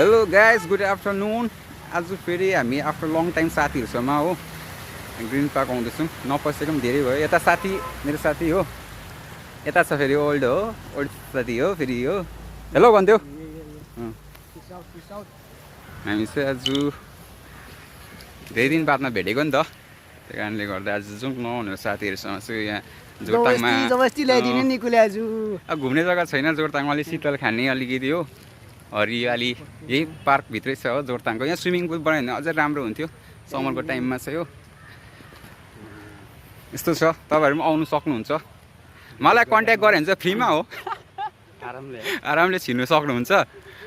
Hello guys, good afternoon. आज फेरि हामी आफ्टर लङ टाइम साथीहरूसँग हो ग्रिन पार्क आउँदैछौँ। नपसेको पनि धेरै भयो। यता साथी मेरो साथी हो, यता छ फेरि ओल्ड साथी हो फेरि हो। हेलो भन्थ्यो। हामी चाहिँ आज धेरै दिन बादमा भेटेको नि त, त्यही कारणले गर्दा आज जाउँ न भनेर साथीहरूसँग चाहिँ यहाँ जोरथाङमा घुम्ने जग्गा छैन। जोरथाङमा अलिक शीतल खाने अलिकति हो, हरियाली यही पार्कभित्रै छ हो जोरथाङको। यहाँ स्विमिङ पुल बनायो भने अझै राम्रो हुन्थ्यो समरको टाइममा चाहिँ हो। यस्तो छ, तपाईँहरू पनि आउनु सक्नुहुन्छ। मलाई कन्ट्याक्ट गऱ्यो भने चाहिँ फ्रीमा हो, आरामले छिर्नु सक्नुहुन्छ।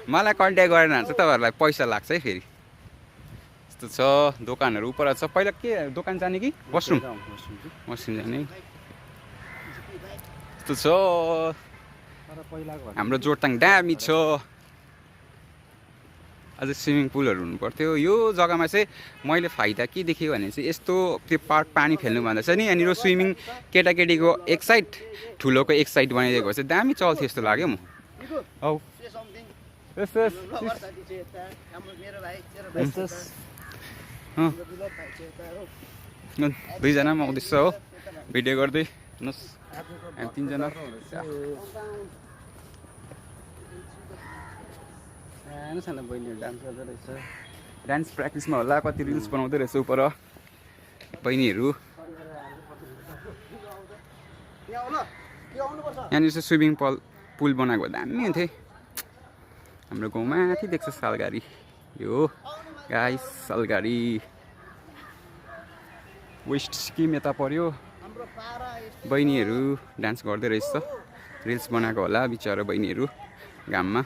मलाई कन्ट्याक्ट गरेन भने चाहिँ तपाईँहरूलाई पैसा लाग्छ है फेरि। यस्तो छ, दोकानहरू उपर छ। पहिला के दोकान जाने कि वासरुम जाने? यस्तो छ हाम्रो जोरथाङ दामी छ। अझै स्विमिङ पुलहरू हुनुपर्थ्यो। यो जग्गामा चाहिँ मैले फाइदा के देखेँ भने चाहिँ यस्तो त्यो पार्क पानी खेल्नुभन्दा चाहिँ नि यहाँनिर स्विमिङ केटाकेटीको एक साइड ठुलोको एक साइड बनाइदिएको चाहिँ दामी चल्थ्यो जस्तो लाग्यो म। हौ दुईजना पनि आउँदैछ हो भिडियो गर्दै हेर्नुहोस्। हामी तिनजना सानो बहिनीहरू डान्स गर्दै रहेछ। डान्स प्र्याक्टिसमा होला, कति रिल्स बनाउँदै रहेछ उपर बहिनीहरू। यहाँनिर चाहिँ स्विमिङ पुल बनाएको दामी हुन्थ्यो। हाम्रो गाउँमा माथि देख्छ सालगाडी, यो गाइस सालगाडी। वेस्ट सिक्किम यता पर्यो। बहिनीहरू डान्स गर्दै रहेछ, रिल्स बनाएको होला बिचरा बहिनीहरू घाममा।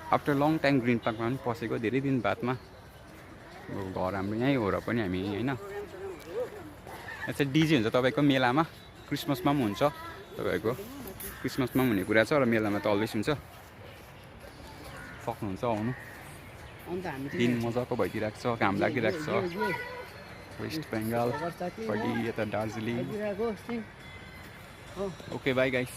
आफ्टर लङ टाइम ग्रिन पार्कमा पनि पसेको धेरै दिन बादमा। घर हाम्रो यहीँ हो र पनि हामी होइन। यहाँ चाहिँ डिजे हुन्छ तपाईँको मेलामा, क्रिसमसमा पनि हुन्छ। तपाईँको क्रिसमसमा पनि हुने कुरा छ र मेलामा त अलवेज हुन्छ। सक्नुहुन्छ आउनु। दिन मजाको भइदिरहेको छ, घाम लागिरहेको छ। वेस्ट बेङ्गाल पट्टि यता दार्जिलिङ। Okay by guys.